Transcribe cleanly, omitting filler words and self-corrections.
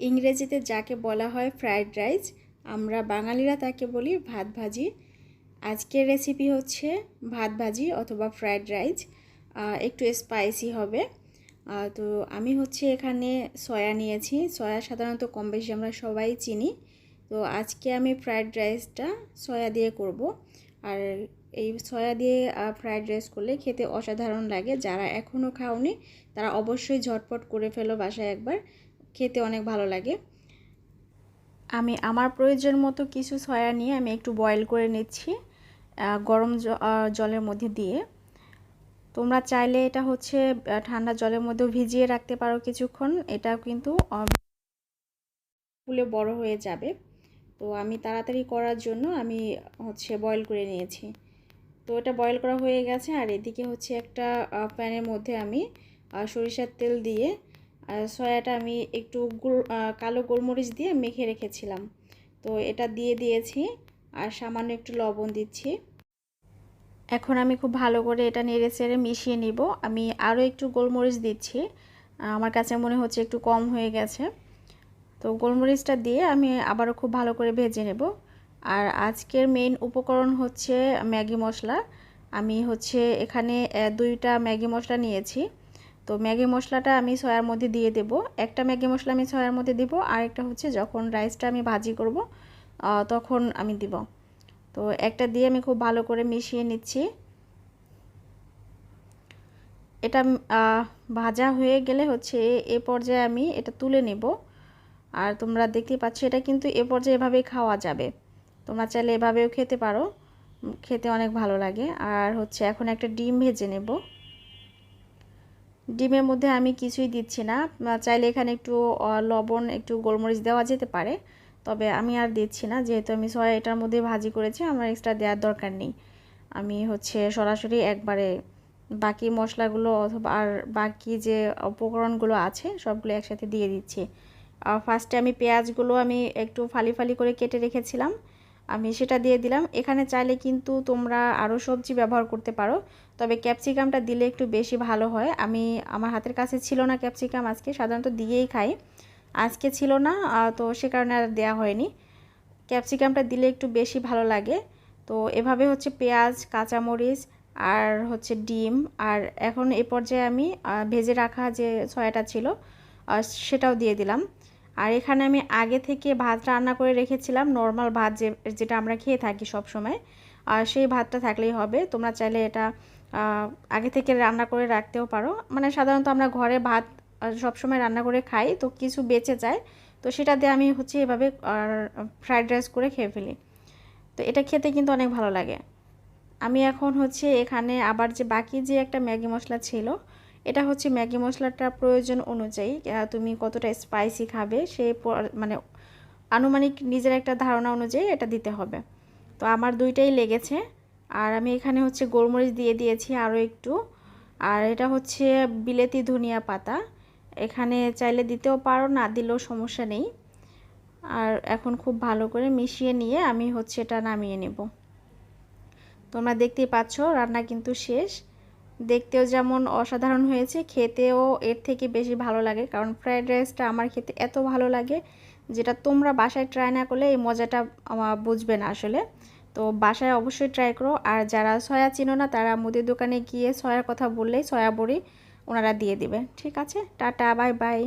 ইংরেজিতে যাকে বলা হয় ফ্রাইড রাইস, আমরা বাঙালিরা তাকে বলি ভাত ভাজি। আজকের রেসিপি হচ্ছে ভাত ভাজি অথবা ফ্রাইড রাইস, একটু স্পাইসি হবে। তো আমি হচ্ছে এখানে সয়া নিয়েছি। সয়া সাধারণত কম বেশি আমরা সবাই চিনি। তো আজকে আমি ফ্রাইড রাইসটা সয়া দিয়ে করব। আর এই সয়া দিয়ে ফ্রাইড রাইস করলে খেতে অসাধারণ লাগে। যারা এখনও খাওনি তারা অবশ্যই ঝটপট করে ফেলো বাসায় একবার, খেতে অনেক ভালো লাগে। আমি আমার প্রয়োজন মতো কিছু সয়া নিয়ে আমি একটু বয়েল করে নিচ্ছি গরম জলের মধ্যে দিয়ে। তোমরা চাইলে এটা হচ্ছে ঠান্ডা জলের মধ্যে ভিজিয়ে রাখতে পারো কিছুক্ষণ, এটা কিন্তু ফুলে বড় হয়ে যাবে। তো আমি তাড়াতাড়ি করার জন্য আমি হচ্ছে বয়েল করে নিয়েছি। তো এটা বয়েল করা হয়ে গেছে। আর এদিকে হচ্ছে একটা প্যানের মধ্যে আমি সরিষার তেল দিয়ে সয়াটা আমি একটু কালো গোলমরিচ দিয়ে মেখে রেখেছিলাম, তো এটা দিয়ে দিয়েছি আর সামান্য একটু লবণ দিচ্ছি। এখন আমি খুব ভালো করে এটা নেড়ে চেড়ে মিশিয়ে নিব। আমি আরও একটু গোলমরিচ দিচ্ছি, আমার কাছে মনে হচ্ছে একটু কম হয়ে গেছে। তো গোলমরিচটা দিয়ে আমি আবারও খুব ভালো করে ভেজে নেব। আর আজকের মেইন উপকরণ হচ্ছে ম্যাগি মশলা। আমি হচ্ছে এখানে 2টা ম্যাগি মশলা নিয়েছি। তো ম্যাগি মশলাটা আমি সয়ার মধ্যে দিয়ে দেব। একটা ম্যাগি মশলা আমি সয়ার মধ্যে দিব, আর একটা হচ্ছে যখন রাইসটা আমি ভাজি করব তখন আমি দিব। তো একটা দিয়ে আমি খুব ভালো করে মিশিয়ে নিচ্ছি। এটা ভাজা হয়ে গেলে হচ্ছে এ পর্যায়ে আমি এটা তুলে নেব। আর তোমরা দেখতে পাচ্ছ এটা কিন্তু এ পর্যায়ে এভাবেই খাওয়া যাবে। তোমরা চাইলে এভাবেও খেতে পারো, খেতে অনেক ভালো লাগে। আর হচ্ছে এখন একটা ডিম ভেজে নেব। ডিমের মধ্যে আমি কিছুই দিচ্ছি না, চাইলে এখানে একটু লবণ একটু গোলমরিচ দেওয়া যেতে পারে, তবে আমি আর দিচ্ছি না, যেহেতু আমি সয়া এটার মধ্যে ভাজি করেছি আমার এক্সট্রা দেওয়ার দরকার নেই। আমি হচ্ছে সরাসরি একবারে বাকি মশলাগুলো অথবা আর বাকি যে উপকরণগুলো আছে সবগুলো একসাথে দিয়ে দিচ্ছি। ফার্স্টে আমি পেঁয়াজগুলো আমি একটু ফালি ফালি করে কেটে রেখেছিলাম, আমি সেটা দিয়ে দিলাম। এখানে চাইলে কিন্তু তোমরা আরও সবজি ব্যবহার করতে পারো, তবে ক্যাপসিকামটা দিলে একটু বেশি ভালো হয়। আমার হাতের কাছে ছিল না ক্যাপসিকাম, আজকে সাধারণত দিয়েই খাই, আজকে ছিল না, তো সে কারণে আর দেওয়া হয়নি। ক্যাপসিকামটা দিলে একটু বেশি ভালো লাগে। তো এভাবে হচ্ছে পেঁয়াজ, কাঁচামরিচ আর হচ্ছে ডিম, আর এখন এ পর্যায়ে আমি ভেজে রাখা যে সয়াটা ছিল সেটাও দিয়ে দিলাম। আর এখানে আমি আগে থেকে ভাত রান্না করে রেখেছিলাম, নর্মাল ভাত যেটা আমরা খেয়ে থাকি সব সময়, আর সেই ভাতটা থাকলেই হবে। তোমরা চাইলে এটা আগে থেকে রান্না করে রাখতেও পারো। মানে সাধারণত আমরা ঘরে ভাত সব সময় রান্না করে খাই, তো কিছু বেঁচে যায়, তো সেটা দিয়ে আমি হচ্ছে এভাবে ফ্রাইড রাইস করে খেয়ে ফেলি। তো এটা খেতে কিন্তু অনেক ভালো লাগে। আমি এখন হচ্ছে এখানে আবার যে বাকি যে একটা ম্যাগি মশলা ছিল, এটা হচ্ছে ম্যাগি মশলাটা প্রয়োজন অনুযায়ী তুমি কতটা স্পাইসি খাবে সেই মানে আনুমানিক নিজের একটা ধারণা অনুযায়ী এটা দিতে হবে। তো আমার দুইটাই লেগেছে। আর আমি এখানে হচ্ছে গোলমরিচ দিয়ে দিয়েছি আরও একটু। আর এটা হচ্ছে বিলেতি ধনিয়া পাতা, এখানে চাইলে দিতেও পারো, না দিলেও সমস্যা নেই। আর এখন খুব ভালো করে মিশিয়ে নিয়ে আমি হচ্ছে এটা নামিয়ে নেব। তোমরা দেখতেই পাচ্ছ রান্না কিন্তু শেষ। দেখতেও যেমন অসাধারণ হয়েছে, খেতেও এর থেকে বেশি ভালো লাগে, কারণ ফ্রাইড রাইসটা আমার খেতে এত ভালো লাগে যেটা তোমরা বাসায় ট্রাই না করলে এই মজাটা বুঝবে না আসলে। তো বাসায় অবশ্যই ট্রাই করো। আর যারা সয়া চিনো না তারা মুদির দোকানে গিয়ে সয়ার কথা বললেই সয়া বড়ি ওনারা দিয়ে দিবে। ঠিক আছে, টাটা, বাই বাই।